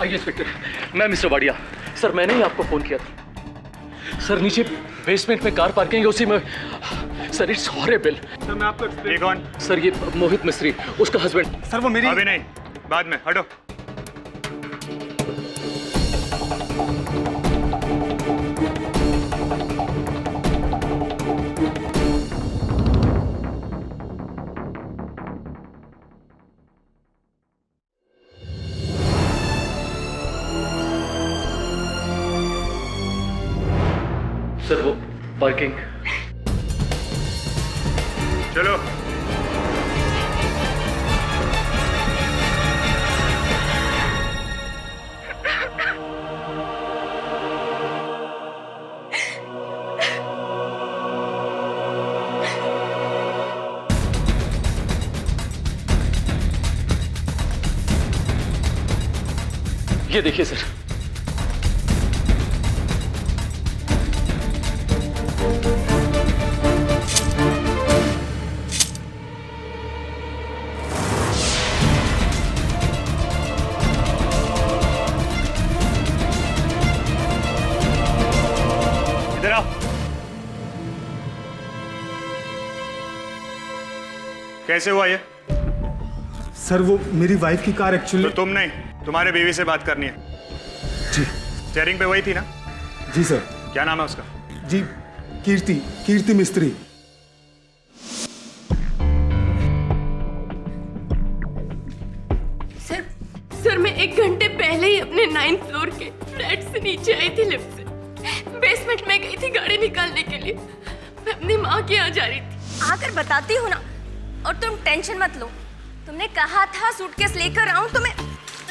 आइए इंस्पेक्टर, मैं mister Wadia. Sir मैंने ही आपको फोन किया था। सर नीचे बेसमेंट में कार पार्किंग है, उसी में। Sir it's horrible. सर मैं आपको ये कौन? सर ये मोहित मिस्त्री, उसका हस्बैंड। सर वो मेरी। अभी नहीं, बाद में। हटो। सर वो पार्किंग। चलो। ये देखिए सर। इधर आओ। कैसे हुआ ये? सर वो मेरी वाइफ की कार एक्चुअली। तो तुम नहीं, तुम्हारे बीवी से बात करनी है। जी। स्टीयरिंग पे वही थी ना? जी सर। क्या नाम है उसका? जी कीर्ति मिस्त्री। सर मैं 1 घंटे पहले ही अपने 9th फ्लोर के फ्लैट से नीचे आई थी लिफ्ट से। बेसमेंट में गई थी गाड़ी निकालने के लिए। मैं अपनी माँ के यहाँ जा रही थी। आकर बताती हूँ ना, और तुम टेंशन मत लो। तुमने कहा था सूटकेस लेकर आऊं, तो मैं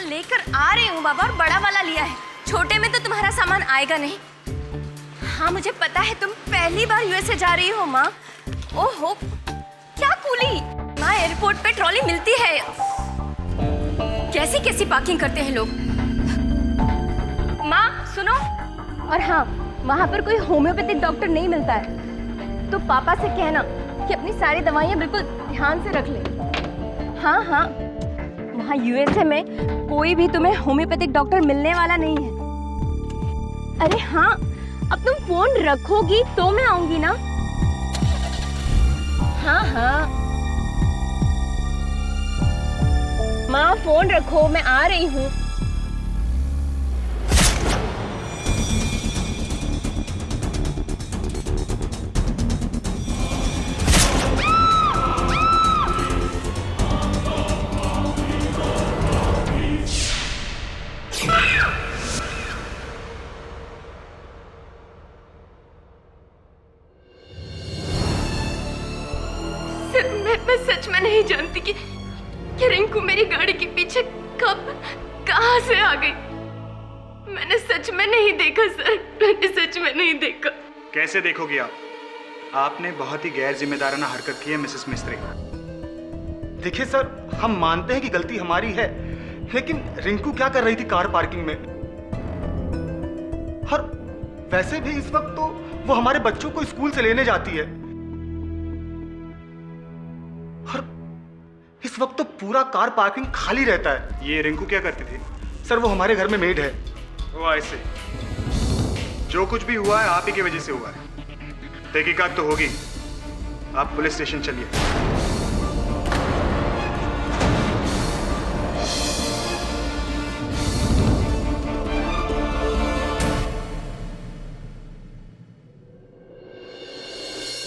लेकर आ रही हूँ बाबा, और बड़ा वाला लिया है। छोटे में तो तुम्हारा सामान आएगा नहीं। हाँ मुझे पता है तुम पहली बार यूएसए जा रही हो माँ। ओहो क्या कूली माँ, एयरपोर्ट पे ट्रॉली मिलती है। कैसी कैसी पार्किंग करते हैं लोग। माँ सुनो, और हाँ वहाँ पर कोई होम्योपैथिक डॉक्टर नहीं मिलता है, तो पापा से कहना कि अपनी सारी दवाइयाँ बिल्कुल ध्यान से रख ले। हाँ हाँ वहाँ यूएसए में कोई भी तुम्हें होम्योपैथिक डॉक्टर मिलने वाला नहीं है। अरे हाँ अब तुम फोन रखोगी तो मैं आऊंगी ना। हाँ हाँ माँ फोन रखो, मैं आ रही हूँ। मैं सच में नहीं जानती कि रिंकू मेरी गाड़ी के पीछे कब कहां से आ गई। मैंने सच में नहीं देखा सर, मैंने सच में नहीं देखा। कैसे देखोगी आप? आपने बहुत ही गैर जिम्मेदाराना हरकत की है मिसेस मिस्त्री। देखिए सर, हम मानते हैं कि गलती हमारी है, लेकिन रिंकू क्या कर रही थी कार पार्किंग में? और वैसे भी इस वक्त तो वो हमारे बच्चों को स्कूल से लेने जाती है, और इस वक्त तो पूरा कार पार्किंग खाली रहता है। ये रिंकू क्या करती थी? सर वो हमारे घर में मेड है। वो ऐसे, जो कुछ भी हुआ है आप ही की वजह से हुआ है। तहकीकात तो होगी। आप पुलिस स्टेशन चलिए।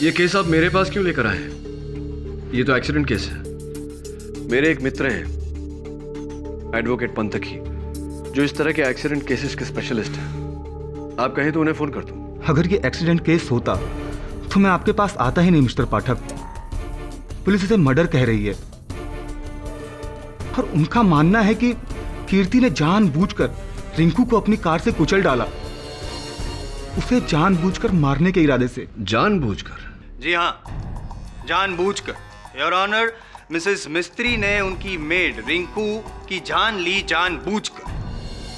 ये केस आप मेरे पास क्यों लेकर आए? ये तो एक्सीडेंट केस है। मेरे एक मित्र हैं एडवोकेट पंथकी, जो इस तरह के एक्सीडेंट केसेस के स्पेशलिस्ट हैं। आप कहें तो उन्हें फोन कर दूं। अगर ये एक्सीडेंट केस होता तो मैं आपके पास आता ही नहीं मिस्टर पाठक। पुलिस इसे मर्डर कह रही है, और उनका मानना है कि कीर्ति ने जानबूझकर रिंकू को अपनी कार से कुचल डाला, उसे जानबूझकर मारने के इरादे से। जानबूझकर? जी हाँ, जानबूझकर। योर ऑनर, मिसेस मिस्त्री ने उनकी मेड रिंकू की जान ली जानबूझकर।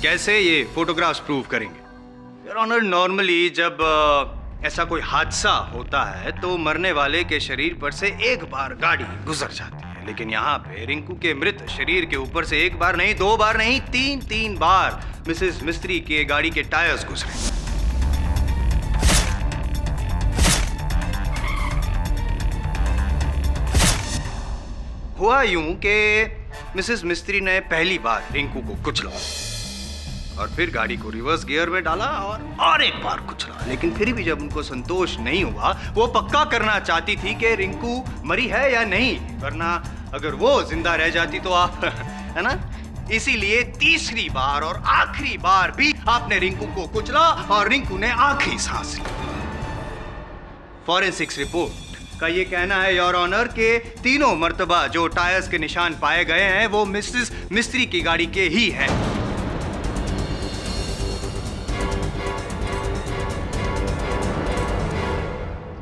कैसे? ये फोटोग्राफ्स प्रूव करेंगे। योर ऑनर, नॉर्मली जब ऐसा कोई हादसा होता है तो मरने वाले के शरीर पर से एक बार गाड़ी गुजर जाती है, थे, लेकिन यहाँ पे रिंकू के मृत शरीर के ऊपर से एक बार नहीं, दो बार नहीं, तीन बार मिसेस मिस्त्री के गाड़ी के टायर्स गुजरे। हुआ यूं कि मिसेस मिस्त्री ने पहली बार रिंकू को कुचला और फिर गाड़ी को रिवर्स गियर में डाला और एक बार कुचला, लेकिन फिर भी जब उनको संतोष नहीं हुआ, वो पक्का करना चाहती थी कि रिंकू मरी है या नहीं, वरना अगर वो जिंदा रह जाती तो आप है ना, इसीलिए तीसरी बार और आखिरी बार भी आपने रिंकू को कुचला और रिंकू ने आखिरी सांस ली। फॉरेंसिक्स रिपोर्ट का ये कहना है योर ऑनर के तीनों मर्तबा जो टायर्स के निशान पाए गए हैं वो मिसेस मिस्त्री की गाड़ी के ही हैं।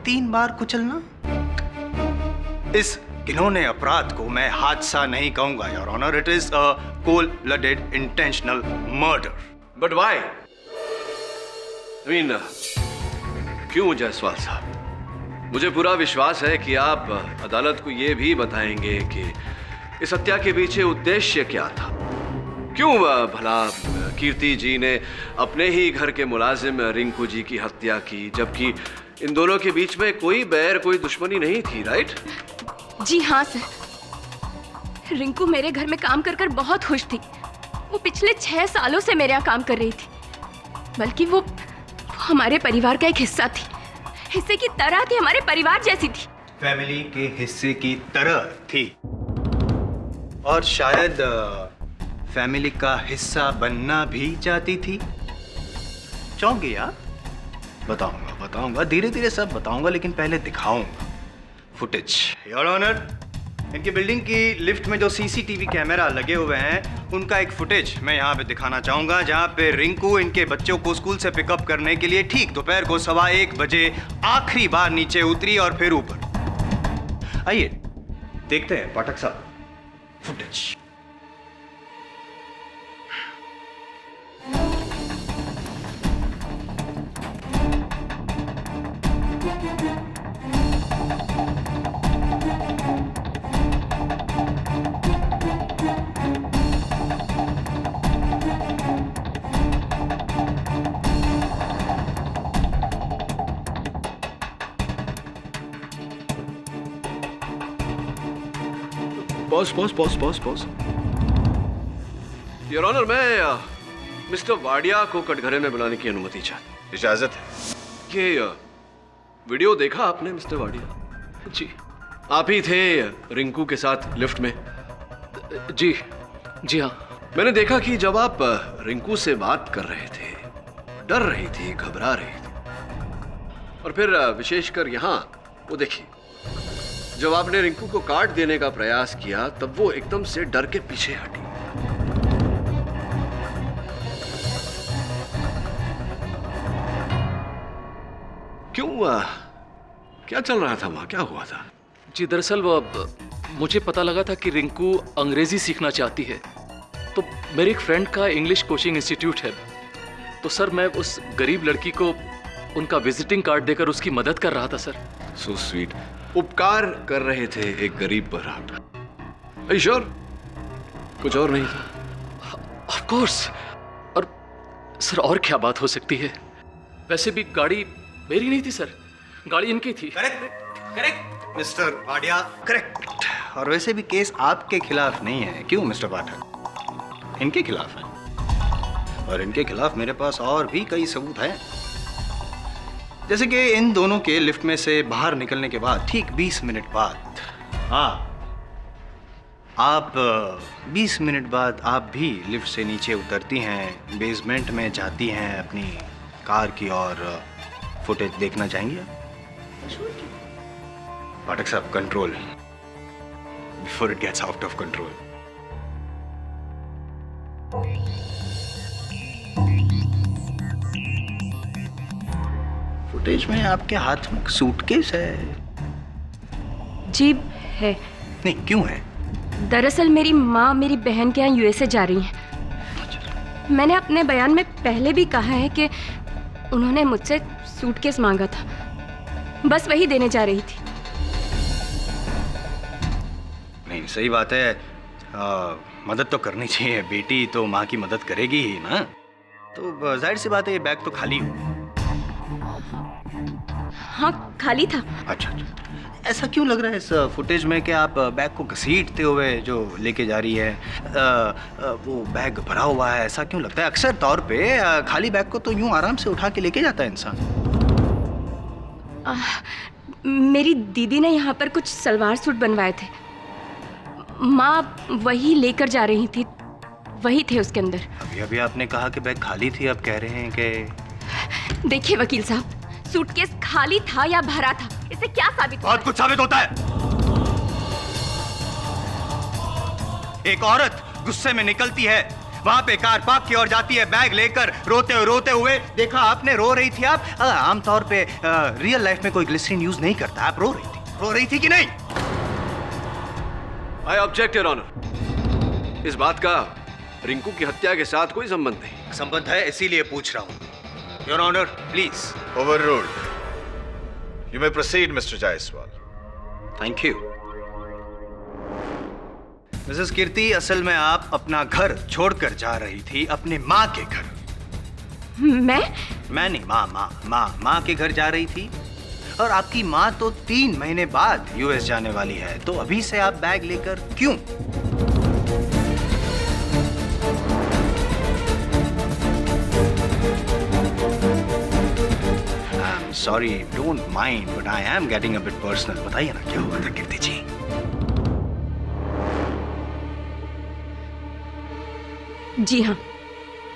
तीन बार कुचलना, इस घिनौने अपराध को मैं हादसा नहीं कहूंगा your honour, it is a cold blooded intentional murder. But why? क्यों जायसवाल साहब? मुझे पूरा विश्वास है कि आप अदालत को यह भी बताएंगे कि इस हत्या के पीछे उद्देश्य क्या था। क्यों भला कीर्ति जी ने अपने ही घर के मुलाजिम रिंकू जी की हत्या की, जबकि इन दोनों के बीच में कोई बैर, कोई दुश्मनी नहीं थी, राइट? जी हाँ सर, रिंकू मेरे घर में काम कर कर बहुत खुश थी। वो पिछले 6 सालों से मेरे यहाँ काम कर रही थी, बल्कि वो हमारे परिवार का एक हिस्सा थी, हिस्से की तरह थी, हमारे परिवार जैसी थी। फैमिली के हिस्से की तरह थी और शायद फैमिली का हिस्सा बनना भी चाहती थी। चाहोगे यार? बताऊंगा, धीरे धीरे सब बताऊंगा, लेकिन पहले दिखाऊंगा फुटेज। योर ऑनर, इनकी बिल्डिंग की लिफ्ट में जो सीसीटीवी कैमरा लगे हुए हैं उनका एक फुटेज मैं यहाँ पे दिखाना चाहूंगा, जहाँ पे रिंकू इनके बच्चों को स्कूल से पिकअप करने के लिए ठीक दोपहर को 1:15 बजे आखिरी बार नीचे उतरी और फिर ऊपर। आइए देखते हैं पाठक साहब फुटेज। बॉस। योर ऑनर, मैं मिस्टर वाडिया को कटघरे में बुलाने की अनुमति चाहता। इजाजत है। ये वीडियो देखा आपने मिस्टर वाडिया? जी। आप ही थे रिंकू के साथ लिफ्ट में? जी हाँ। मैंने देखा कि जब आप रिंकू से बात कर रहे थे, डर रही थी, घबरा रही थी, और फिर विशेषकर यहाँ वो देखिए, जब आपने रिंकू को काट देने का प्रयास किया तब वो एकदम से डर के पीछे हटी। क्यों? क्या चल रहा था वहां? क्या हुआ था? जी दरअसल वो मुझे पता लगा था कि रिंकू अंग्रेजी सीखना चाहती है, तो मेरे एक फ्रेंड का इंग्लिश कोचिंग इंस्टीट्यूट है, तो सर मैं उस गरीब लड़की को उनका विजिटिंग कार्ड देकर उसकी मदद कर रहा था सर। So sweet. उपकार कर रहे थे एक गरीब पर आप? श्योर? कुछ और नहीं था? Of course. और सर और क्या बात हो सकती है? वैसे भी गाड़ी मेरी नहीं थी सर, गाड़ी इनकी थी। Correct mister Wadia, correct. और वैसे भी केस आपके खिलाफ नहीं है, क्यों मिस्टर पाठक? इनके खिलाफ है, और इनके खिलाफ मेरे पास और भी कई सबूत हैं। जैसे कि इन दोनों के लिफ्ट में से बाहर निकलने के बाद ठीक 20 मिनट बाद आप 20 मिनट बाद आप भी लिफ्ट से नीचे उतरती हैं, बेसमेंट में जाती हैं अपनी कार की, और फुटेज देखना चाहेंगे? पाठक साहब, control before it gets out of control. Footage में आपके हाथ में सूटकेस है? जी है। नहीं, क्यों है? दरअसल मेरी माँ मेरी बहन के यहाँ यूएसए जा रही हैं। मैंने अपने बयान में पहले भी कहा है कि उन्होंने मुझसे सूटकेस मांगा था, बस वही देने जा रही थी। नहीं, सही बात है। मदद तो करनी चाहिए, बेटी तो माँ की मदद करेगी ही ना। तो जाहिर सी बात है ये बैग तो खाली हो। हाँ खाली था। अच्छा अच्छा, ऐसा क्यों लग रहा है इस फुटेज में कि आप बैग को घसीटते हुए जो लेके जा रही है, वो बैग भरा हुआ है, ऐसा क्यों लगता है? अक्सर तौर पे खाली बैग को तो यूं आराम से उठा के लेके जाता है इंसान। मेरी दीदी ने यहाँ पर कुछ सलवार सूट बनवाए थे, माँ वही लेकर जा रही थी, वही थे उसके अंदर। अभी अभी आपने कहा कि बैग खाली थी, अब कह रहे हैं कि... देखिए वकील साहब, सूटकेस खाली था या भरा था, इससे क्या साबित होता बहुत कुछ साबित होता है। एक औरत गुस्से में निकलती है, वहां पे कार पार्क की ओर जाती है, बैग लेकर रोते हुए देखा आपने, रो रही थी आप। आमतौर पे रियल लाइफ में कोई ग्लिसरीन यूज नहीं करता, आप रो रही थी कि नहीं? I object your honour. इस बात का रिंकू की हत्या के साथ कोई संबंध नहीं। संबंध है, इसीलिए पूछ रहा हूं। Your honour please. Overruled. You may proceed, Mr. Jaiswal. Thank you. Mrs Kirti, असल में आप अपना घर छोड़कर जा रही थी अपने माँ के घर। मैं नहीं, माँ के घर जा रही थी, और आपकी माँ तो 3 महीने बाद यूएस जाने वाली है, तो अभी से आप बैग लेकर क्यों? Sorry, don't mind, but I am getting a bit personal. बताइए ना क्या हुआ था कीर्ति जी? जी हाँ,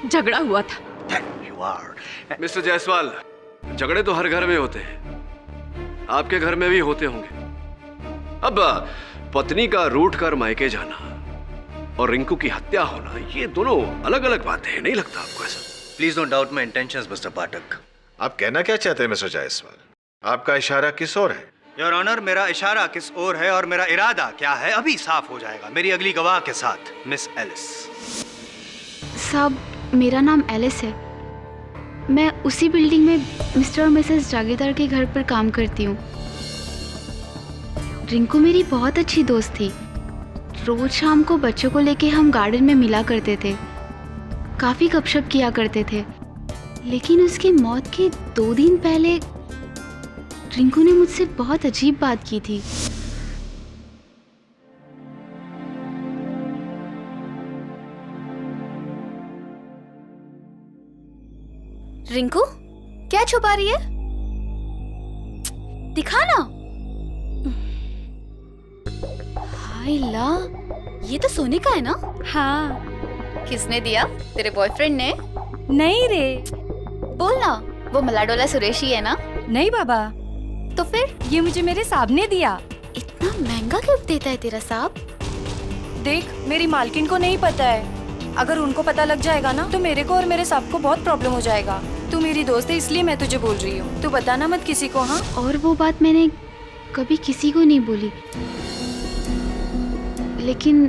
झगड़ा हुआ था। You are. मिस्टर जायसवाल, झगड़े तो हर घर में होते हैं, आपके घर में भी होते होंगे। अब पत्नी का रूठ कर मायके जाना और रिंकू की हत्या होना, ये दोनों अलग अलग बातें हैं, नहीं लगता आपको ऐसा? Please don't doubt my intentions mister Pathak. आप कहना क्या चाहते हैं मिस्टर जायसवाल? आपका इशारा किस ओर है? योर ऑनर, मेरा इशारा किस ओर है और मेरा इरादा क्या है अभी साफ हो जाएगा मेरी अगली गवाह के साथ, मिस एलिस। साहब, मेरा नाम एलिस है। मैं उसी बिल्डिंग में मिस्टर और मिसेस जागीरदार के घर पर काम करती हूँ। रिंकू मेरी बहुत अच्छी दोस्त थी। रोज शाम को बच्चों को लेके हम गार्डन में मिला करते थे, काफ़ी गपशप किया करते थे। लेकिन उसकी मौत के 2 दिन पहले रिंकू ने मुझसे बहुत अजीब बात की थी। रिंकू, क्या छुपा रही है? दिखा ना। हाय ला, ये तो सोने का है ना? हाँ। किसने दिया? तेरे बॉयफ्रेंड ने? नहीं रे। बोल ना, वो मलाडोला सुरेश ही है ना? नहीं बाबा। तो फिर? ये मुझे मेरे साहब ने दिया। इतना महंगा गिफ्ट देता है तेरा साहब? देख, मेरी मालकिन को नहीं पता है। अगर उनको पता लग जाएगा ना तो मेरे को और मेरे साहब को बहुत प्रॉब्लम हो जाएगा। तू मेरी दोस्त है इसलिए मैं तुझे बोल रही हूँ, तू बताना मत किसी को। हाँ? और वो बात मैंने कभी किसी को नहीं बोली, लेकिन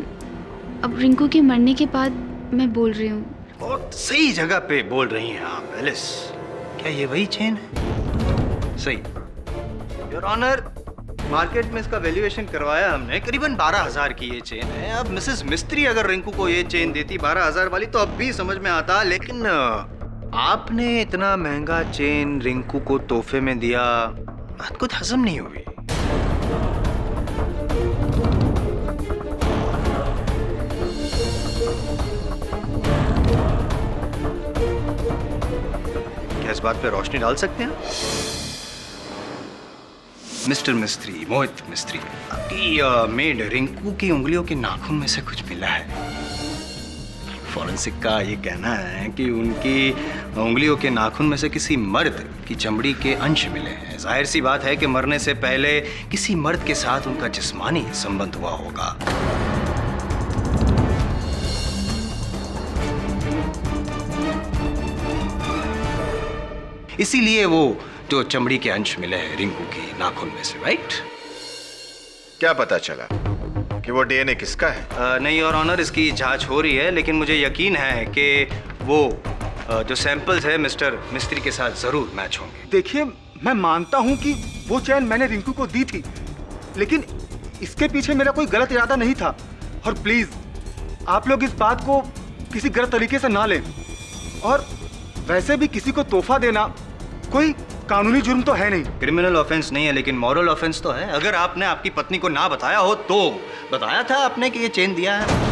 अब रिंकू के मरने के बाद मैं बोल रही हूँ। बहुत सही जगह पे बोल रही हैं आप एलिस। क्या ये वही चेन है? सही। योर ऑनर, मार्केट में इसका वैल्यूएशन करवाया हमने, करीबन 12,000 की ये चेन है। अब मिसेस मिस्त्री अगर रिंकू को ये चेन देती 12,000 वाली तो अब भी समझ में आता, लेकिन आपने इतना महंगा चेन रिंकू को तोहफे में दिया, बात कुछ हजम नहीं हुई। क्या इस बात पे रोशनी डाल सकते हैं मिस्टर मिस्त्री, मोहित मिस्त्री? आपकी मेड रिंकू की उंगलियों के नाखून में से कुछ मिला है। फॉरेंसिक का ये कहना है कि उनकी उंगलियों के नाखून में से किसी मर्द की चमड़ी के अंश मिले हैं। जाहिर सी बात है कि मरने से पहले किसी मर्द के साथ उनका जिस्मानी संबंध हुआ होगा। इसीलिए वो जो चमड़ी के अंश मिले हैं रिंकू की नाखून में से, राइट? क्या पता चला कि वो डीएनए किसका है? नहीं और ऑनर, इसकी जांच हो रही है, लेकिन मुझे यकीन है कि वो जो सैंपल्स है मिस्टर मिस्त्री के साथ जरूर मैच होंगे। देखिए, मैं मानता हूँ कि वो चैन मैंने रिंकू को दी थी, लेकिन इसके पीछे मेरा कोई गलत इरादा नहीं था। और प्लीज आप लोग इस बात को किसी गलत तरीके से ना लें। और वैसे भी किसी को तोहफा देना कोई कानूनी जुर्म तो है नहीं। क्रिमिनल ऑफेंस नहीं है, लेकिन मॉरल ऑफेंस तो है। अगर आपने आपकी पत्नी को ना बताया हो तो बताया था आपने कि ये चेन दिया है?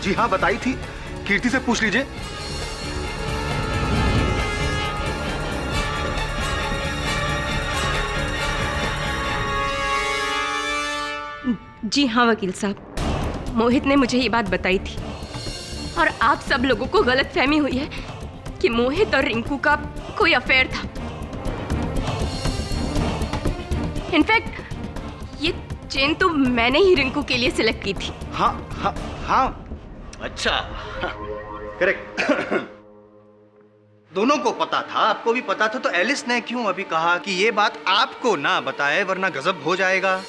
जी हाँ, बताई थी। कीर्ति से पूछ लीजिए। जी हाँ वकील साहब, मोहित ने मुझे ये बात बताई थी। और आप सब लोगों को गलतफहमी हुई है कि मोहित और रिंकू का कोई अफेयर था। इनफैक्ट ये चेन तो मैंने ही रिंकू के लिए सिलेक्ट की थी। हाँ। अच्छा, करेक्ट। दोनों को पता था, आपको भी पता था, तो एलिस ने क्यों अभी कहा कि ये बात आपको ना बताए वरना गजब हो जाएगा?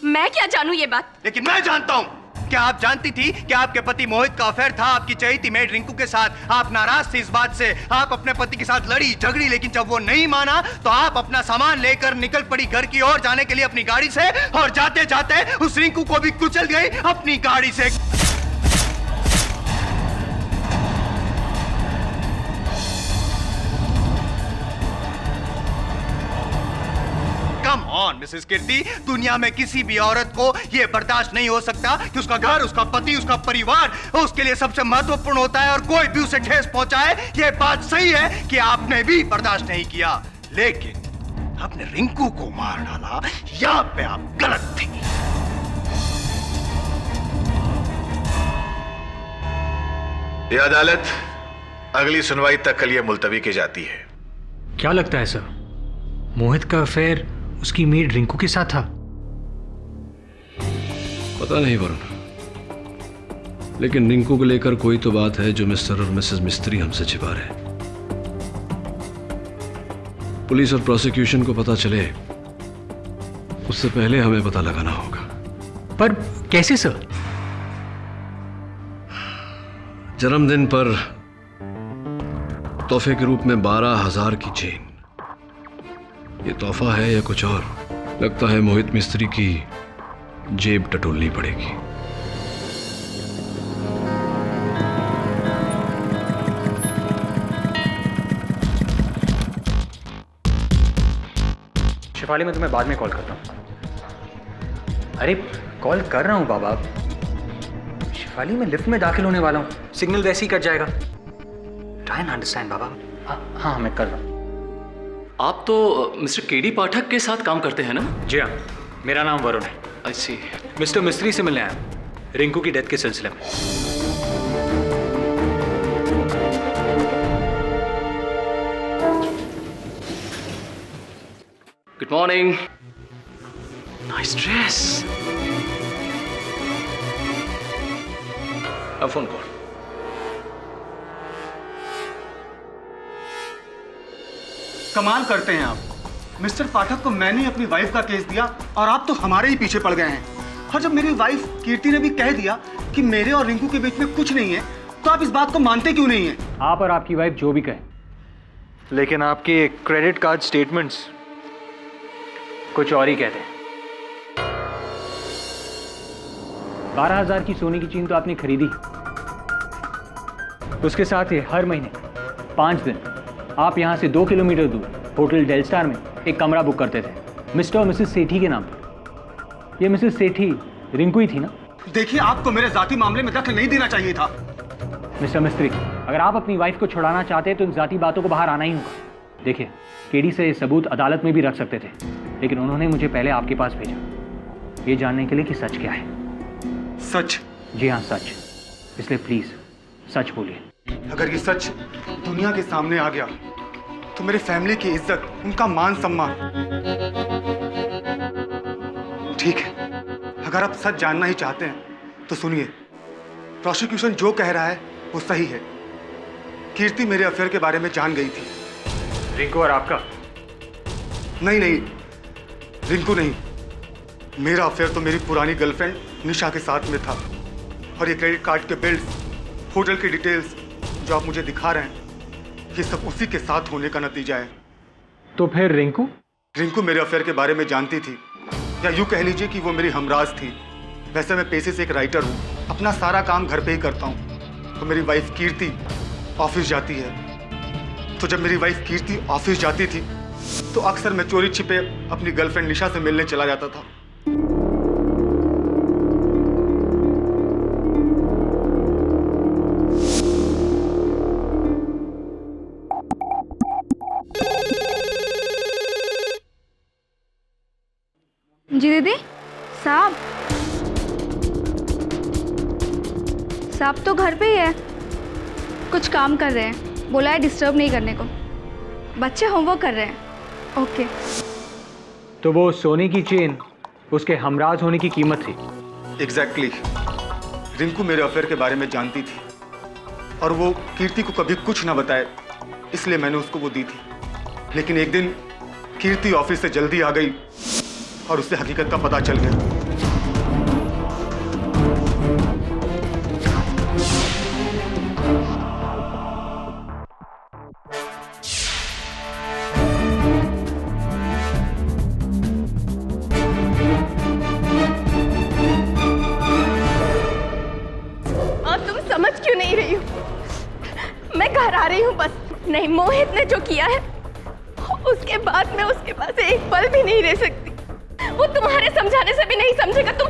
मैं क्या जानूं ये बात? लेकिन मैं जानता हूँ। क्या आप जानती थी कि आपके पति मोहित का अफेयर था आपकी चहेती मेड रिंकू के साथ? आप नाराज थी इस बात से, आप अपने पति के साथ लड़ी झगड़ी, लेकिन जब वो नहीं माना तो आप अपना सामान लेकर निकल पड़ी घर की ओर जाने के लिए अपनी गाड़ी से, और जाते जाते उस रिंकू को भी कुचल गई अपनी गाड़ी से। कम ऑन मिसेस कीर्ति, दुनिया में किसी भी औरत को यह बर्दाश्त नहीं हो सकता कि उसका घर, उसका पति, उसका परिवार उसके लिए सबसे महत्वपूर्ण होता है, और कोई भी उसे ठेस पहुंचाए। यह बात सही है कि आपने भी बर्दाश्त नहीं किया, लेकिन आपने रिंकू को मार डाला। यहां पे आप गलत थी। यह अदालत अगली सुनवाई तक के लिए मुलतवी की जाती है। क्या लगता है सर, मोहित का अफेयर उसकी मेड रिंकू के साथ था? पता नहीं वरुण, लेकिन रिंकू को लेकर कोई तो बात है जो मिस्टर और मिसेस मिस्त्री हमसे छिपा रहे। पुलिस और प्रोसिक्यूशन को पता चले उससे पहले हमें पता लगाना होगा। पर कैसे सर? जन्मदिन पर तोहफे के रूप में 12,000 की चेन, ये तोहफा है या कुछ और? लगता है मोहित मिस्त्री की जेब टटोलनी पड़ेगी। शिफाली, मैं तुम्हें बाद में कॉल करता हूँ। अरे कॉल कर रहा हूँ बाबा। शिफाली, मैं लिफ्ट में दाखिल होने वाला हूँ, सिग्नल वैसे ही कट जाएगा। ट्राई एंड अंडरस्टैंड बाबा। हाँ, मैं कर रहा हूँ। आप तो मिस्टर केडी पाठक के साथ काम करते हैं ना? जी हाँ, मेरा नाम वरुण है। अच्छी। मिस्टर मिस्त्री से मिलने आया रिंकू की डेथ के सिलसिले में। Good morning. Nice dress. अब फोन कॉल। कमाल करते हैं आप। मिस्टर पाठक को मैंने अपनी वाइफ का केस दिया और आप तो हमारे ही पीछे पड़ गए हैं। और जब मेरी वाइफ कीर्ति ने भी कह दिया कि मेरे और रिंकू के बीच में कुछ नहीं है, तो आप इस बात को मानते क्यों नहीं हैं? आप और आपकी वाइफ जो भी कहे, लेकिन आपके क्रेडिट कार्ड स्टेटमेंट्स कुछ और ही कहते हैं। 12,000 की सोने की चेन तो आपने खरीदी, उसके साथ ही हर महीने 5 दिन आप यहाँ से 2 किलोमीटर दूर होटल डेल स्टार में एक कमरा बुक करते थे मिस्टर और मिसेस सेठी के नाम पर। ये मिसेस सेठी रिंकू ही थी ना? देखिए, आपको मेरे जाती मामले में दखल नहीं देना चाहिए था। मिस्टर मिस्त्री, अगर आप अपनी वाइफ को छुड़ाना चाहते हैं तो इन जाती बातों को बाहर आना ही होगा। देखिए, केडी से ये सबूत अदालत में भी रख सकते थे, लेकिन उन्होंने मुझे पहले आपके पास भेजा, ये जानने के लिए कि सच क्या है। सच? जी हाँ, सच। इसलिए प्लीज सच बोलिए। अगर ये सच दुनिया के सामने आ गया तो मेरे फैमिली की इज्जत, उनका मान सम्मान। ठीक है, अगर आप सच जानना ही चाहते हैं तो सुनिए, प्रोसिक्यूशन जो कह रहा है वो सही है। कीर्ति मेरे अफेयर के बारे में जान गई थी। रिंकू और आपका? नहीं, रिंकू नहीं। मेरा अफेयर तो मेरी पुरानी गर्लफ्रेंड निशा के साथ में था। और ये क्रेडिट कार्ड के बिल्स, होटल की डिटेल्स जो आप मुझे दिखा रहे हैं, ये सब उसी के साथ होने का नतीजा है। तो फिर रिंकू? रिंकू मेरे अफेयर के बारे में जानती थी, या यूं कह लीजिए कि वो मेरी हमराज थी। वैसे मैं पेशे से एक राइटर हूँ, अपना सारा काम घर पे ही करता हूँ। तो मेरी वाइफ कीर्ति ऑफिस जाती है, तो जब मेरी वाइफ कीर्ति ऑफिस जाती थी तो अक्सर मैं चोरी छिपे अपनी गर्लफ्रेंड निशा से मिलने चला जाता था। जी दीदी, साहब तो घर पे ही है, कुछ काम कर रहे हैं, बोला है डिस्टर्ब नहीं करने को। बच्चे होमवर्क कर रहे हैं। ओके। तो वो सोने की चेन उसके हमराज होने की कीमत थी। एग्जैक्टली। रिंकू मेरे अफेयर के बारे में जानती थी और वो कीर्ति को कभी कुछ ना बताए, इसलिए मैंने उसको वो दी थी। लेकिन एक दिन कीर्ति ऑफिस से जल्दी आ गई और उससे हकीकत का पता चल गया। और तुम समझ क्यों नहीं रही हो? मैं घर आ रही हूँ बस। नहीं, मोहित ने जो किया है उसके बाद मैं उसके पास एक पल भी नहीं रह सकती। वो तुम्हारे समझाने से भी नहीं समझेगा। तुम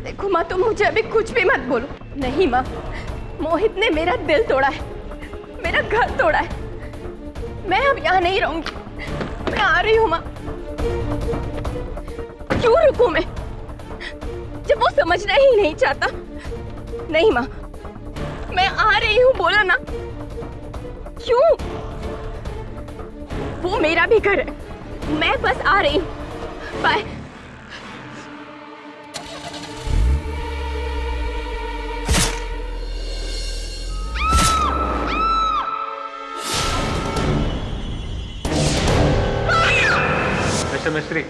देखो माँ, तुम मुझे अभी कुछ भी मत बोलो। नहीं माँ, मोहित ने मेरा दिल तोड़ा है, मेरा घर तोड़ा है। मैं अब यहाँ नहीं रहूंगी, मैं आ रही हूँ माँ। क्यों रुकूं मैं जब वो समझना ही नहीं चाहता? नहीं माँ, मैं आ रही हूँ, बोला ना। क्यों? वो मेरा भी घर है, मैं बस आ रही हूँ। बाय। मिस्टर मिस्त्री,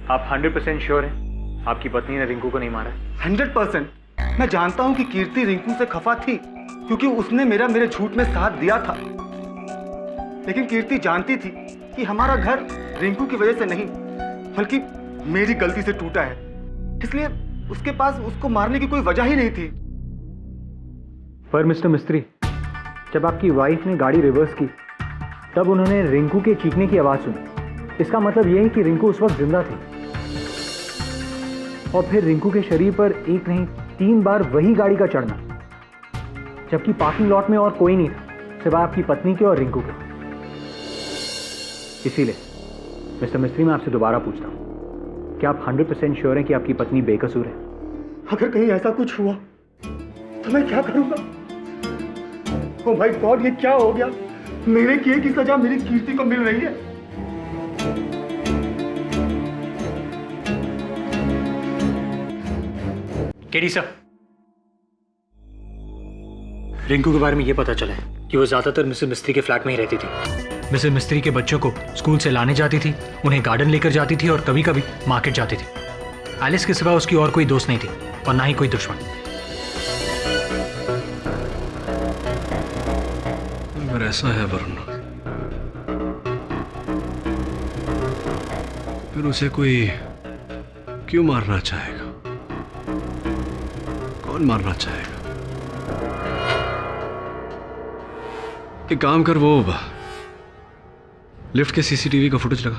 आप 100% श्योर हैं आपकी पत्नी ने रिंकू को नहीं मारा? 100%। मैं जानता हूँ कि कीर्ति रिंकू से खफा थी क्योंकि उसने मेरे झूठ में साथ दिया था। लेकिन कीर्ति जानती थी कि हमारा घर रिंकू की वजह से नहीं बल्कि मेरी गलती से टूटा है, इसलिए उसके पास उसको मारने की कोई वजह ही नहीं थी। पर मिस्टर मिस्त्री, जब आपकी वाइफ ने गाड़ी रिवर्स की तब उन्होंने रिंकू के चीखने की आवाज सुनी। इसका मतलब यह है कि रिंकू उस वक्त जिंदा थी। और फिर रिंकू के शरीर पर एक नहीं 3 बार वही गाड़ी का चढ़ना, जबकि पार्किंग लॉट में और कोई नहीं था सिवाय आपकी पत्नी के और रिंकू के। इसीलिए मिस्टर मिस्त्री, मैं आपसे दोबारा पूछता हूं, क्या आप 100% श्योर हैं कि आपकी पत्नी बेकसूर है? अगर कहीं ऐसा कुछ हुआ तो मैं क्या करूंगा? ओह माय गॉड, ये क्या हो गया? मेरे किए की सजा मेरी कीर्ति को मिल रही है। केडी सर, रिंकू के बारे में यह पता चला है कि वो ज्यादातर मिसेस मिस्त्री के फ्लैट में ही रहती थी। मिसेस मिस्त्री के बच्चों को स्कूल से लाने जाती थी, उन्हें गार्डन लेकर जाती थी और कभी कभी मार्केट जाती थी। एलिस के सिवा उसकी और कोई दोस्त नहीं थी और ना ही कोई दुश्मन। अगर ऐसा है वरुण, फिर उसे कोई क्यों मारना चाहेगा? कौन मारना चाहेगा? एक काम कर, वो लिफ्ट के सीसीटीवी का फुटेज लगा।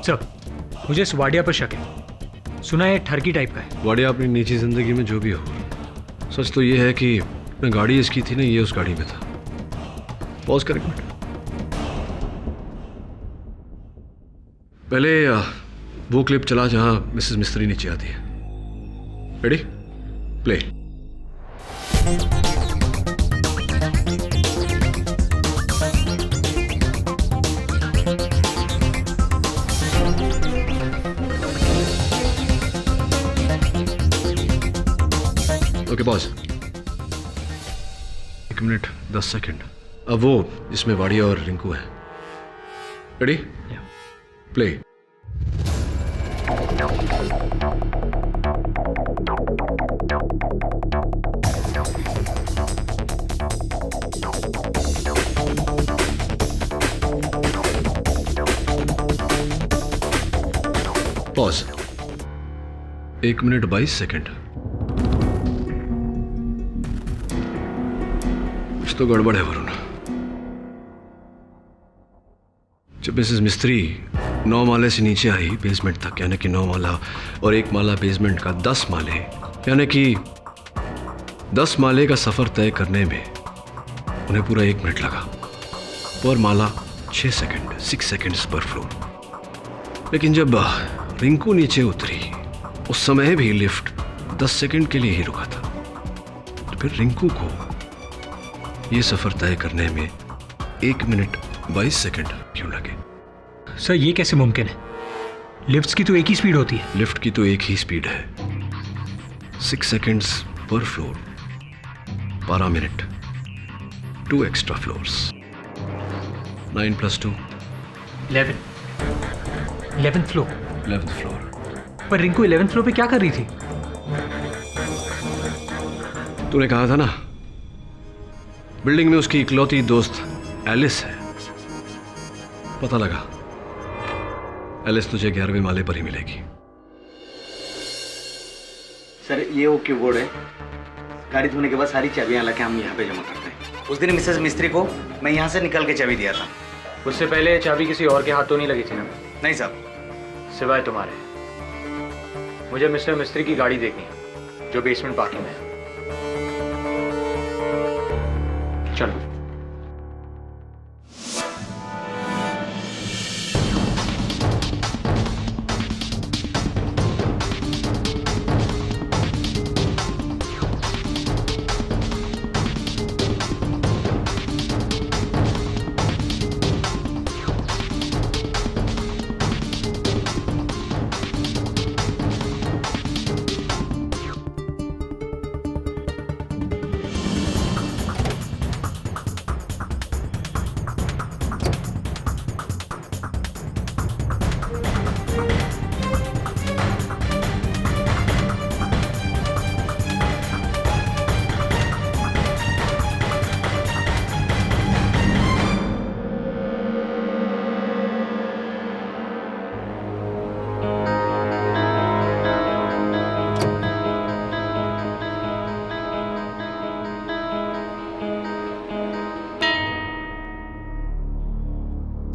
सर, मुझे इस वाडिया पर शक है। सुना है ठरकी टाइप का है। वाडिया अपनी निजी जिंदगी में जो भी हो, सच तो ये है कि मैं गाड़ी इसकी थी ना, ये उस गाड़ी में था। पॉज कर एक मिनट। पहले वो क्लिप चला जहां मिसेस मिस्त्री नीचे आती है। Ready? Play. Okay pause. 1 minute 10 second. अब वो जिसमें वाडिया और रिंकू है। Ready? Play. Pause. 1 minute 22 second. कुछ तो गड़बड़ है वरुण। जब मिसेस मिस्त्री 9 माले से नीचे आई बेसमेंट तक, यानी कि 9 माला और 1 माला बेसमेंट का 10 माले, यानी कि 10 माले का सफर तय करने में उन्हें पूरा 1 मिनट लगा। पर माला 6 सेकंड, 6 सेकंड्स पर फ्लोर। लेकिन जब रिंकू नीचे उतरी उस समय भी लिफ्ट 10 सेकंड के लिए ही रुका था। तो फिर रिंकू को यह सफर तय करने में 1 मिनट 22 सेकंड क्यों लगे? सर ये कैसे मुमकिन है? लिफ्ट्स की तो एक ही स्पीड होती है। लिफ्ट की तो एक ही स्पीड है, 6 सेकंड्स पर floor, 12 minute, 2 extra floors, 9 + 2 11th floor. 11th floor. पर रिंकू 11th फ्लोर पे क्या कर रही थी? तूने कहा था ना बिल्डिंग में उसकी इकलौती दोस्त एलिस है। पता लगा एलिस तुझे 11वें माले पर ही मिलेगी। सर ये ओके बोर्ड है। गाड़ी धोने के बाद सारी चाबियां लाके हम यहाँ पे जमा करते हैं। उस दिन मिसेस मिस्त्री को मैं यहाँ से निकल के चाबी दिया था। उससे पहले चाबी किसी और के हाथ तो नहीं लगी थी ना? नहीं साहब। सिवाय तुम्हारे। मुझे मिस्टर मिस्त्री की गाड़ी देखनी है जो बेसमेंट पार्किंग में है। चलो।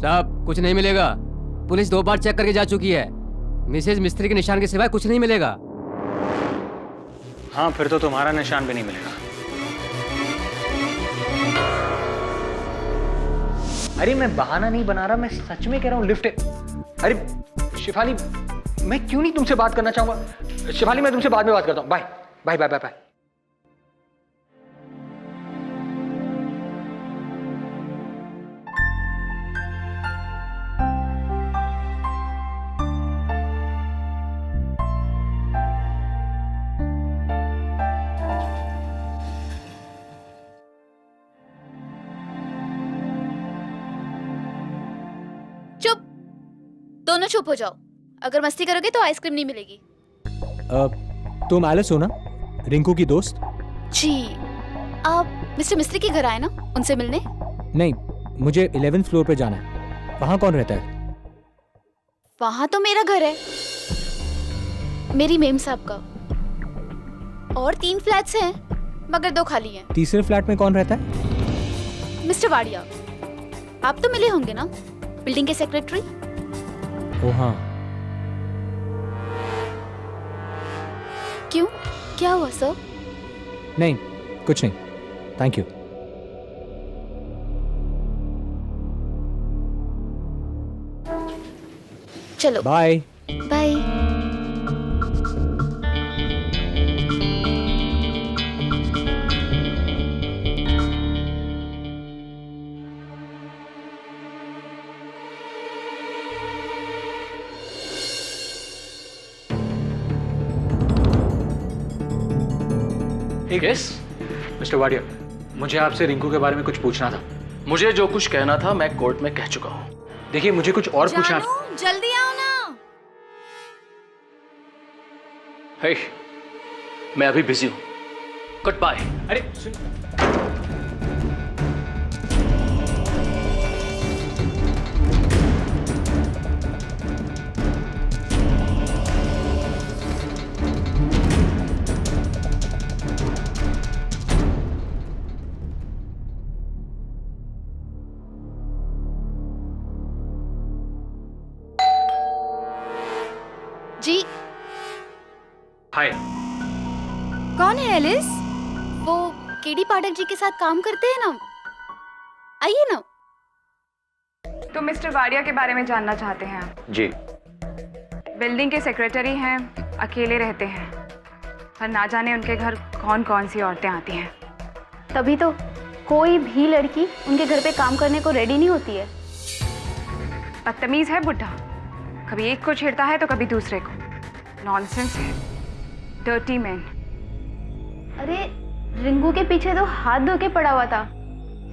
साहब कुछ नहीं मिलेगा। पुलिस 2 बार चेक करके जा चुकी है। मिसेज मिस्त्री के निशान के सिवाय कुछ नहीं मिलेगा। हाँ फिर तो तुम्हारा निशान भी नहीं मिलेगा। अरे मैं बहाना नहीं बना रहा, मैं सच में कह रहा हूँ लिफ्ट है। अरे शिफाली मैं क्यों नहीं तुमसे बात करना चाहूंगा। शिफाली मैं तुमसे बाद में बात करता हूँ। Bye bye bye bye bye. चुप, दोनों चुप हो जाओ। अगर मस्ती करोगे तो आइसक्रीम नहीं मिलेगी। तुम एलिस हो ना, रिंकू की दोस्त? जी, आप मिस्टर मिस्त्री के घर आए ना उनसे मिलने? नहीं, मुझे 11th फ्लोर पे जाना है। वहाँ कौन रहता है? वहाँ तो मेरा घर है, मेरी मेम साहब का। और 3 फ्लैट्स हैं मगर 2 खाली हैं। तीसरे फ्लैट में कौन रहता है? मिस्टर वाडिया। आप तो मिले होंगे ना, बिल्डिंग के सेक्रेटरी। ओ हाँ। क्यों, क्या हुआ सर? नहीं कुछ नहीं, थैंक यू। चलो bye bye. Yes mister Wadia, मुझे आपसे रिंकू के बारे में कुछ पूछना था। मुझे जो कुछ कहना था मैं कोर्ट में कह चुका हूँ। देखिए मुझे कुछ और पूछना। जल्दी आओ ना। हे, मैं अभी बिजी हूँ, गुड बाय। अरे सुन, जी हाय। कौन है एलिस? वो केडी पाठक जी के साथ काम करते हैं ना, आइए ना। तो मिस्टर वाडिया के बारे में जानना चाहते हैं आप? जी। बिल्डिंग के सेक्रेटरी हैं, अकेले रहते हैं, पर ना जाने उनके घर कौन कौन सी औरतें आती हैं। तभी तो कोई भी लड़की उनके घर पे काम करने को रेडी नहीं होती है। बदतमीज है बुढ़ा, कभी एक को छेड़ता है तो कभी दूसरे को। नॉनसेंस है, डर्टी मैन। अरे रिंकू के पीछे तो हाथ धो के पड़ा हुआ था।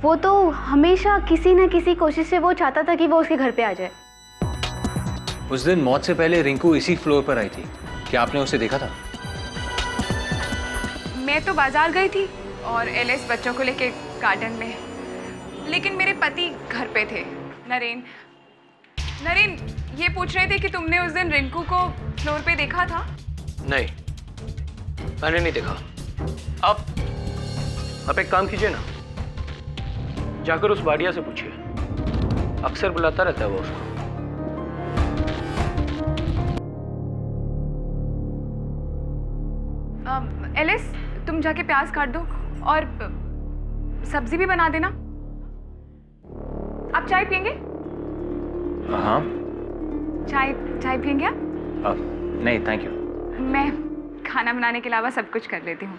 वो तो हमेशा किसी न किसी कोशिश से वो चाहता था कि वो उसके घर पे आ जाए। उस दिन मौत से पहले रिंकू इसी फ्लोर पर आई थी, क्या आपने उसे देखा था? मैं तो बाजार गई थी और एलिस बच्चों को लेके गार्डन में, लेकिन मेरे पति घर पे थे। नरेन ये पूछ रहे थे कि तुमने उस दिन रिंकू को फ्लोर पे देखा था? नहीं, मैंने नहीं देखा। आप एक काम कीजिए ना, जाकर उस वाडिया से पूछिए, अक्सर बुलाता रहता है वो उसको। एलिस तुम जाके प्याज काट दो और सब्जी भी बना देना। आप चाय पियेंगे? हाँ। चाय पियेंगे आप? नहीं थैंक यू। मैं खाना बनाने के अलावा सब कुछ कर लेती हूँ।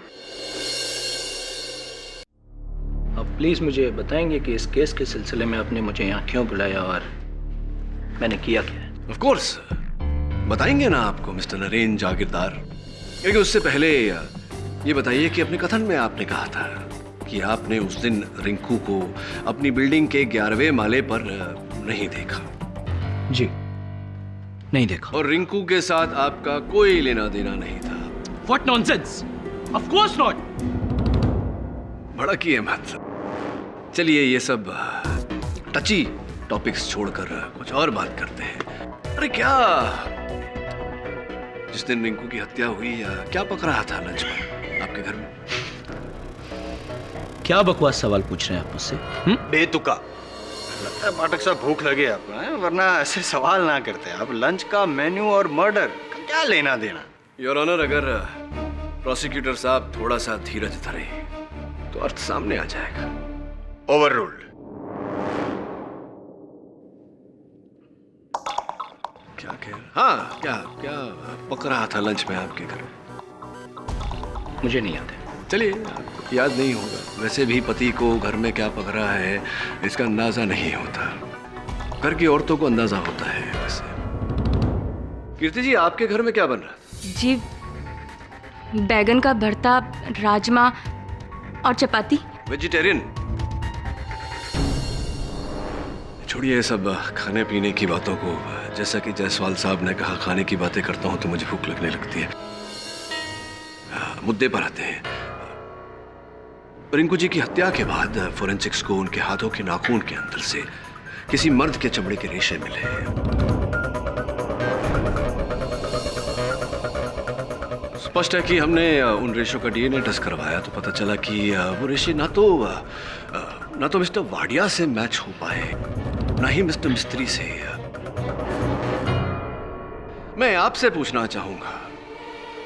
अब प्लीज मुझे बताएंगे कि इस केस के सिलसिले में आपने मुझे यहाँ क्यों बुलाया और मैंने किया क्या? ऑफ कोर्स बताएंगे ना आपको मिस्टर नरेन जागीरदार। लेकिन उससे पहले ये बताइए कि अपने कथन में आपने कहा था कि आपने उस दिन रिंकू को अपनी बिल्डिंग के 11वें माले पर नहीं देखा। जी, नहीं देखा। और रिंकू के साथ आपका कोई लेना देना नहीं था। What nonsense! Of course not! भड़किए मत। चलिए ये सब टची टॉपिक्स छोड़कर कुछ और बात करते हैं। अरे क्या जिस दिन रिंकू की हत्या हुई क्या पक रहा था लंच पर आपके घर में? क्या बकवास सवाल पूछ रहे हैं आप मुझसे? बेतुका लगता है पाठक साहब, भूख लगे आपको हैं? वरना ऐसे सवाल ना करते आप। लंच का मेन्यू और मर्डर का क्या लेना देना? योर ऑनर, अगर प्रोसिक्यूटर साहब थोड़ा सा धीरज धरे तो अर्थ सामने आ जाएगा। Over ruled. क्या कह रहा? हाँ, क्या क्या पक रहा था लंच में आपके घर में? मुझे नहीं याद है। चलिए, आपको याद नहीं होगा। वैसे भी पति को घर में क्या पक रहा है इसका अंदाजा नहीं होता, घर की औरतों को अंदाजा होता है। वैसे कीर्ति जी, आपके घर में क्या बन रहा है? जी, बैगन का भरता, राजमा और चपाती। वेजिटेरियन? छोड़िए ये सब खाने पीने की बातों को। जैसा कि जायसवाल साहब ने कहा, खाने की बातें करता हूं तो मुझे भूख लगने लगती है। मुद्दे पर आते हैं। रिंकू जी की हत्या के बाद फोरेंसिक्स को उनके हाथों के नाखून के अंदर से किसी मर्द के चमड़े के रेशे मिले। स्पष्ट है कि हमने उन रेशों का डीएनए टेस्ट करवाया तो पता चला कि वो रेशे ना तो मिस्टर वाडिया से मैच हो पाए, ना ही मिस्टर मिस्त्री से। मैं आपसे पूछना चाहूंगा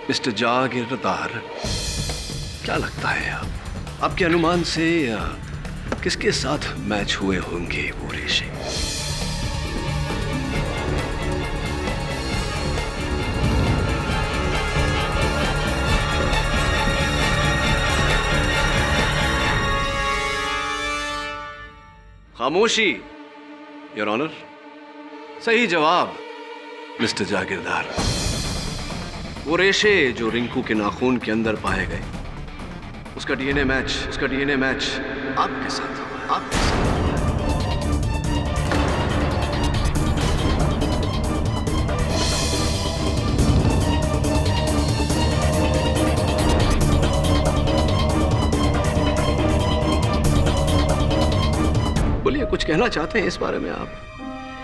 मिस्टर जागीरदार, क्या लगता है आपके अनुमान से किसके साथ मैच हुए होंगे वो रेशे? खामोशी, योर ऑनर। सही जवाब मिस्टर जागीरदार। वो रेशे जो रिंकू के नाखून के अंदर पाए गए, उसका डीएनए मैच आपके साथ हुआ, आपके साथ। बोलिए, कुछ कहना चाहते हैं इस बारे में आप?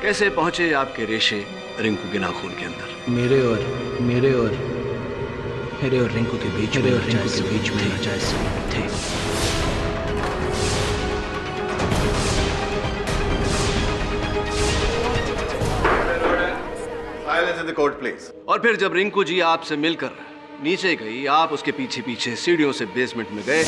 कैसे पहुंचे आपके रेशे रिंकू के नाखून के अंदर? मेरे और रिंकू के बीच में थे। Silence in the court, please. और फिर जब रिंकू जी आपसे मिलकर नीचे गई, आप उसके पीछे पीछे सीढ़ियों से बेसमेंट में गए।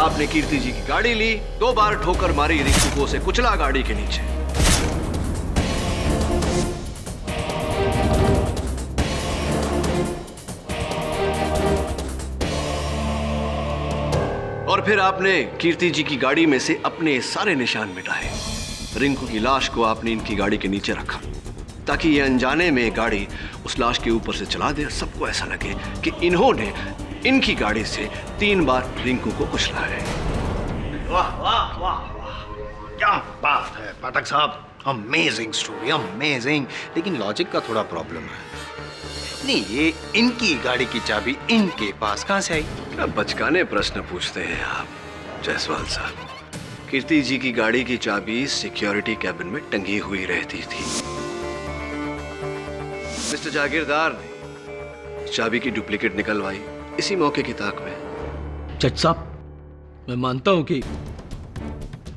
आपने कीर्ति जी की गाड़ी ली, 2 बार ठोकर मारी रिंकू को, उसे कुचला गाड़ी के नीचे। और फिर आपने कीर्ति जी की गाड़ी में से अपने सारे निशान मिटाए। रिंकू की लाश को आपने इनकी गाड़ी के नीचे रखा ताकि ये अनजाने में गाड़ी उस लाश के ऊपर से चला दे, सबको ऐसा लगे कि इन्होंने इनकी गाड़ी से 3 बार रिंकू को कुचला है। वाह वाह वाह वाह, क्या बात है पाठक साहब, अमेजिंग स्टोरी, अमेजिंग। लेकिन लॉजिक का थोड़ा प्रॉब्लम है। नहीं, ये इनकी गाड़ी की चाबी इनके पास कहां से आई? क्या बचकाने प्रश्न पूछते हैं आप जायसवाल साहब। कीर्ति जी की गाड़ी की चाबी सिक्योरिटी कैबिन में टंगी हुई रहती थी। मिस्टर जागीरदार ने चाबी की डुप्लीकेट निकलवाई इसी मौके की ताक में। जज साहब, मैं मानता हूं कि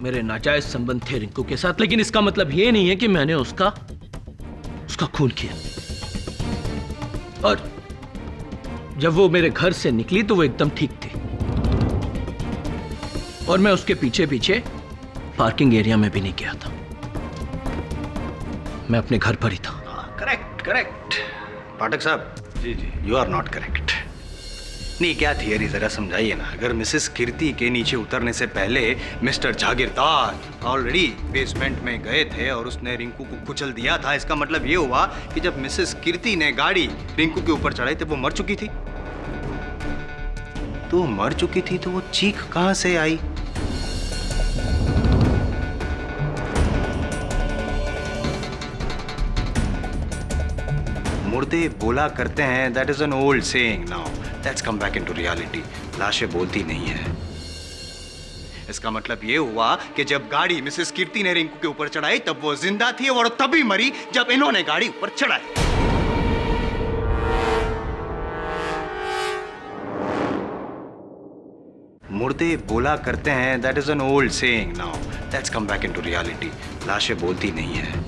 मेरे नाजायज संबंध थे रिंकू के साथ, लेकिन इसका मतलब ये नहीं है कि मैंने उसका खून किया। और जब वो मेरे घर से निकली तो वो एकदम ठीक थी, और मैं उसके पीछे पीछे पार्किंग एरिया में भी नहीं गया था। मैं अपने घर पर ही था। करेक्ट करेक्ट पाठक साहब। जी जी, यू आर नॉट करेक्ट। नहीं, क्या थियरी जरा समझाइए ना। अगर मिसेस कीर्ति के नीचे उतरने से पहले मिस्टर जागीरदार ऑलरेडी बेसमेंट में गए थे और उसने रिंकू को कुचल दिया था, इसका मतलब ये हुआ कि जब मिसेस कीर्ति ने गाड़ी रिंकू के ऊपर चढ़ाई तब वो मर चुकी थी। तो मर चुकी थी तो वो चीख कहां से आई? मुर्दे बोला करते हैं, that is an old saying. Now let's come back into reality. लाशें बोलती नहीं है। इसका मतलब यह हुआ कि जब गाड़ी मिसेस कीर्ति ने रिंकू के ऊपर चढ़ाई तब वो जिंदा थी और तभी मरी जब इन्होंने गाड़ी ऊपर चढ़ाई। मुर्दे बोला करते हैं, that is an old saying. Now let's come back into reality. लाशें बोलती नहीं है।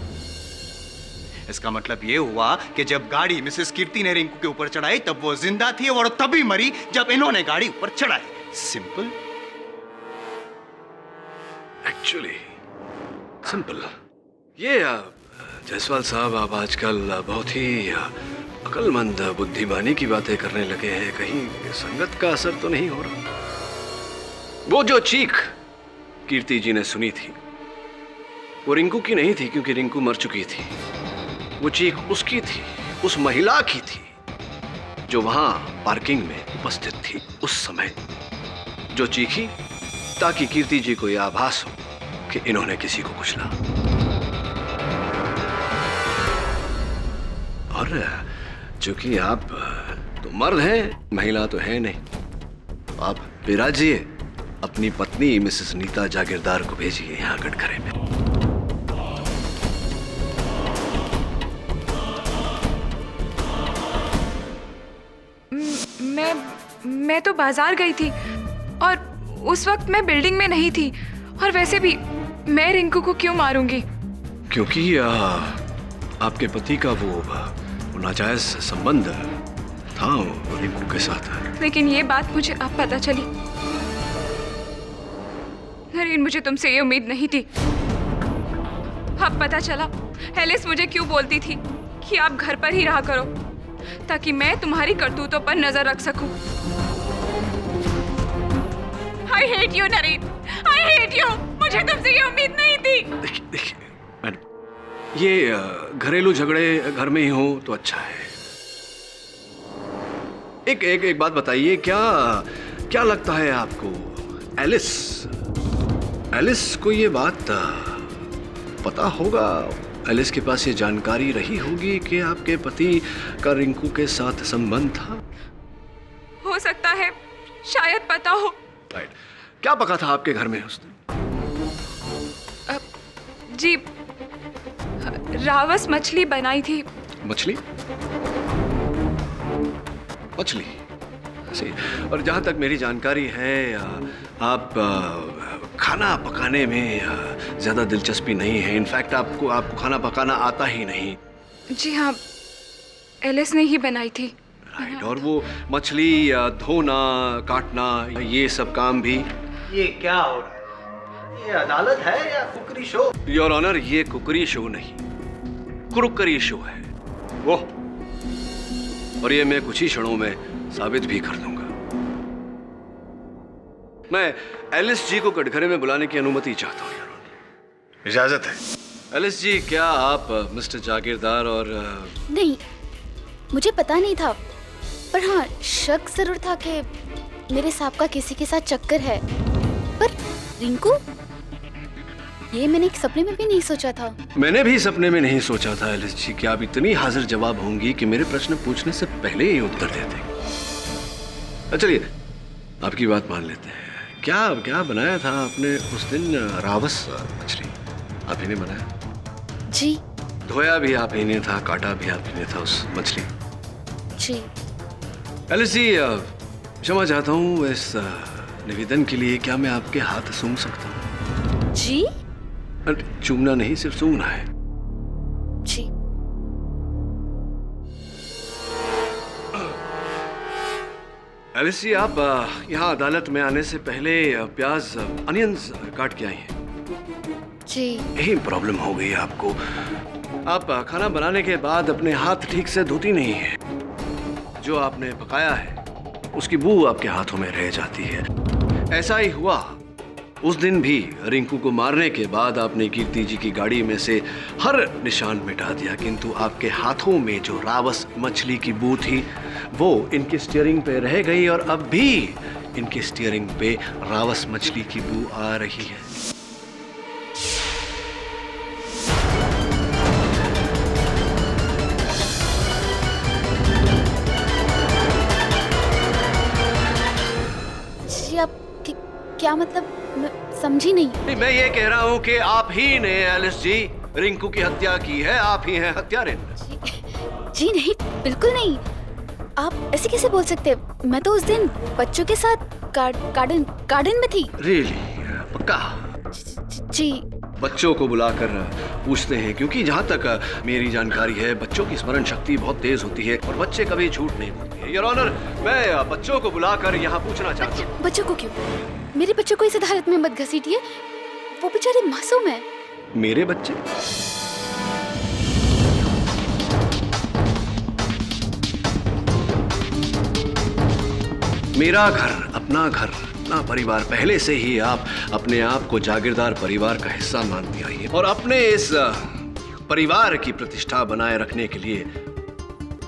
इसका मतलब यह हुआ कि जब गाड़ी मिसेस कीर्ति ने रिंकू के ऊपर चढ़ाई तब वो जिंदा थी और तभी मरी जब इन्होंने गाड़ी ऊपर चढ़ाई। सिंपल। Actually simple. ये जायसवाल साहब, आप आजकल बहुत ही अक्लमंद बुद्धिमानी की बातें करने लगे हैं। कहीं संगत का असर तो नहीं हो रहा? वो जो चीख कीर्ति जी ने सुनी थी वो रिंकू की नहीं थी, क्योंकि रिंकू मर चुकी थी। वो चीख उसकी थी, उस महिला की थी जो वहां पार्किंग में उपस्थित थी उस समय, जो चीखी ताकि कीर्ति जी को यह आभास हो कि इन्होंने किसी को कुचला। और चूंकि आप तो मर्द हैं, महिला तो है नहीं, आप विराजिए अपनी पत्नी मिसेस नीता जागीरदार को भेजिए यहाँ कटघरे में। मैं तो बाजार गई थी और उस वक्त मैं बिल्डिंग में नहीं थी, और वैसे भी मैं रिंकू को क्यों मारूंगी? क्योंकि आपके पति का वो नाजायज संबंध था रिंकू के साथ। लेकिन ये बात मुझे अब पता चली। नरेन, मुझे तुमसे ये उम्मीद नहीं थी। अब पता चला एलिस मुझे क्यों बोलती थी कि आप घर पर ही रहा करो ताकि मैं तुम्हारी करतूतों पर नजर रख सकूं। I hate you, Naren. I hate you। मुझे तुमसे ये उम्मीद नहीं थी। देखिए मैडम, ये घरेलू झगड़े घर में ही हो तो अच्छा है। एक बात बताइए, क्या लगता है आपको, एलिस को ये बात पता होगा? एलिस के पास ये जानकारी रही होगी कि आपके पति का रिंकू के साथ संबंध था? हो सकता है, शायद पता हो। राइट। क्या पका था आपके घर में उस दिन? जी, रावस मछली बनाई थी। मछली? सही। और जहाँ तक मेरी जानकारी है, आप खाना पकाने में ज़्यादा दिलचस्पी नहीं है। इनफैक्ट आपको खाना पकाना आता ही नहीं। जी हाँ, एलिस ने ही बनाई थी। राइट। और वो मछली धोना, काटना, ये सब काम भी? ये क्या हो रहा है? ये अदालत है या कुकरी शो? योर ऑनर, ये कुकरी शो नहीं, क्रुकरी शो है वो। और ये मैं कुछ ही क्षणों में साबित भी कर दूंगा। मैं एलिस जी को कटघरे में बुलाने की अनुमति चाहता हूँ, योर ऑनर। इजाजत है। एलिस जी, क्या आप मिस्टर जागीरदार और नहीं, मुझे पता नहीं था, पर हाँ शक जरूर था कि मेरे सांप का किसी के साथ चक्कर है। पर रिंकू, ये मैंने एक सपने में भी नहीं सोचा था। मैंने भी सपने में नहीं सोचा था एलिस जी कि आप इतनी हाजिर जवाब होंगी कि मेरे प्रश्न पूछने से पहले ही उत्तर दे देंगे। चलिए, आपकी बात मान लेते हैं। क्या बनाया था आपने उस दिन? रावस मछली आप ही ने बनाया? जी। धोया भी आप ही ने था, काटा भी आप ही ने था उस मछली? जी। एलिस जी, क्षमा चाहता हूँ इस निवेदन के लिए। क्या मैं आपके हाथ सूंघ सकता हूँ? जी? चूमना नहीं, सिर्फ सूंघना है। जी। एलिस जी, आप यहाँ अदालत में आने से पहले प्याज, अनियंस काट के आई हैं। जी। यही प्रॉब्लम हो गई आपको। आप खाना बनाने के बाद अपने हाथ ठीक से धोती नहीं है। जो आपने पकाया है उसकी बू आपके हाथों में रह जाती है। ऐसा ही हुआ उस दिन भी। रिंकू को मारने के बाद आपने कीर्ति जी की गाड़ी में से हर निशान मिटा दिया, किंतु आपके हाथों में जो रावस मछली की बू थी वो इनके स्टीयरिंग पे रह गई, और अब भी इनके स्टीयरिंग पे रावस मछली की बू आ रही है। जी, आप क्या मतलब? मैं समझी नहीं। मैं ये कह रहा हूँ कि आप ही ने एलिस जी रिंकू की हत्या की है। आप ही हैं हत्यारे। जी नहीं, बिल्कुल नहीं। आप ऐसे कैसे बोल सकते? मैं तो उस दिन बच्चों के साथ गार्डन में थी। रियली? पक्का? जी। बच्चों को बुलाकर पूछते हैं, क्योंकि जहाँ तक मेरी जानकारी है बच्चों की स्मरण शक्ति बहुत तेज होती है और बच्चे कभी झूठ नहीं बोलते हैं। योर ऑनर, मैं बच्चों को बुलाकर यहाँ पूछना चाहता हूँ। बच्चों को क्यों? मेरे बच्चों को इस अदालत में मत घसीटिए, वो बेचारे मासूम है। मेरे बच्चे? मेरा घर, अपना घर, अपना परिवार। पहले से ही आप अपने आप को जागीरदार परिवार का हिस्सा मानती आई है, और अपने इस परिवार की प्रतिष्ठा बनाए रखने के लिए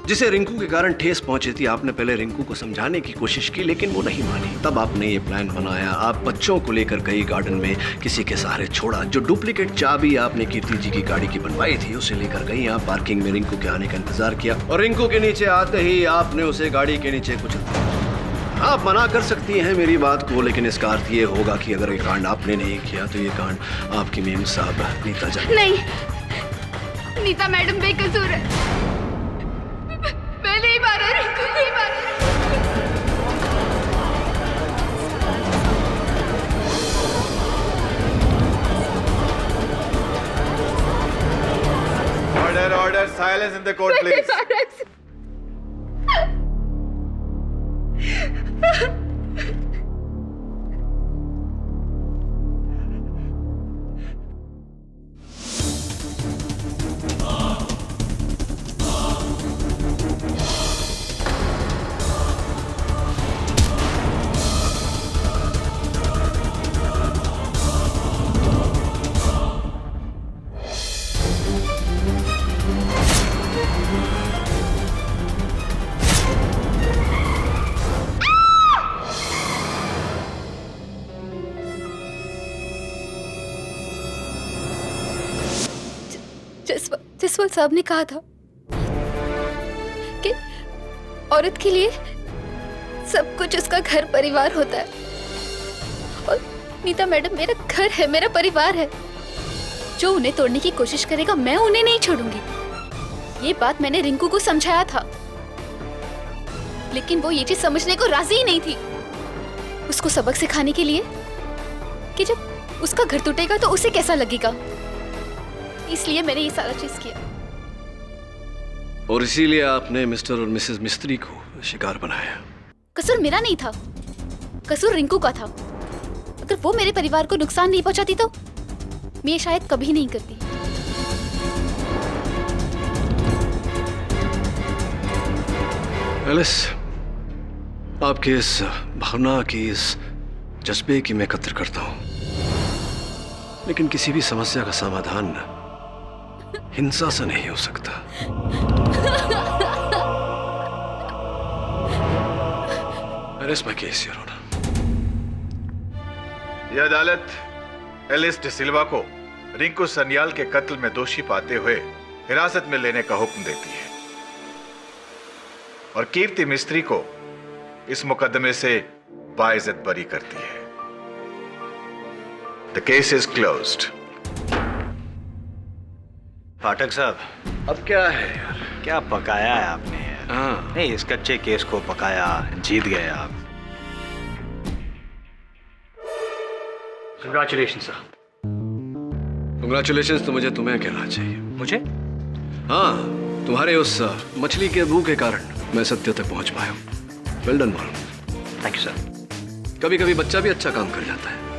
जिसे रिंकू के कारण ठेस पहुंची थी, आपने पहले रिंकू को समझाने की कोशिश की, लेकिन वो नहीं मानी। तब आपने ये प्लान बनाया। आप बच्चों को लेकर गई गार्डन में, किसी के सहारे छोड़ा। जो डुप्लीकेट चाबी आपने कीर्ति जी की गाड़ी की बनवाई थी उसे लेकर गई। आप पार्किंग में रिंकू के आने का इंतजार किया, और रिंकू के नीचे आते ही आपने उसे गाड़ी के नीचे कुचल दिया। आप मना कर सकती हैं मेरी बात को, लेकिन इसका अर्थ ये होगा कि अगर ये कांड आपने नहीं किया तो ये कांड आपकी मेम साहब नीता जाए। नहीं, नीता मैडम बेकसूर है। मैं नहीं मारा रिंकू, नहीं मारा। Order, silence in the court, please. Oswal साहब ने कहा था कि औरत के लिए सब कुछ उसका घर परिवार होता है, और नीता मैडम मेरा घर है, मेरा परिवार है। जो उन्हें तोड़ने की कोशिश करेगा मैं उन्हें नहीं छोड़ूंगी। ये बात मैंने रिंकू को समझाया था, लेकिन वो ये चीज समझने को राजी ही नहीं थी। उसको सबक सिखाने के लिए कि जब उसका घर टूटेगा तो उसे कैसा लगेगा, इसलिए मैंने ये सारा चीज किया। और इसीलिए आपने मिस्टर और मिसेस मिस्त्री को शिकार बनाया। कसूर मेरा नहीं था, कसूर रिंकू का था। अगर वो मेरे परिवार को नुकसान नहीं पहुंचाती तो मैं शायद कभी नहीं करती। एलिस, आपके इस भावना की, इस जज्बे की मैं कद्र करता हूं, लेकिन किसी भी समस्या का समाधान हिंसा से नहीं हो सकता। एलिस, मैं केस योर ऑनर। यह अदालत एलिस डिसिल्वा को रिंकू सन्याल के कत्ल में दोषी पाते हुए हिरासत में लेने का हुक्म देती है और कीर्ति मिस्त्री को इस मुकदमे से बाइज्जत बरी करती है। The case is closed. Pathak साहब, अब क्या है यार? क्या पकाया है आपने यार? हाँ। नहीं, इस कच्चे केस को पकाया, जीत गए आप। Congratulation sir. कंग्रेचुलेशन तो मुझे तुम्हें कहना चाहिए। मुझे? हाँ, तुम्हारे उस मछली के मुंह के कारण मैं सत्य तक पहुंच पाया हूं। वेल डन मालूम। Thank you sir. कभी कभी बच्चा भी अच्छा काम कर जाता है।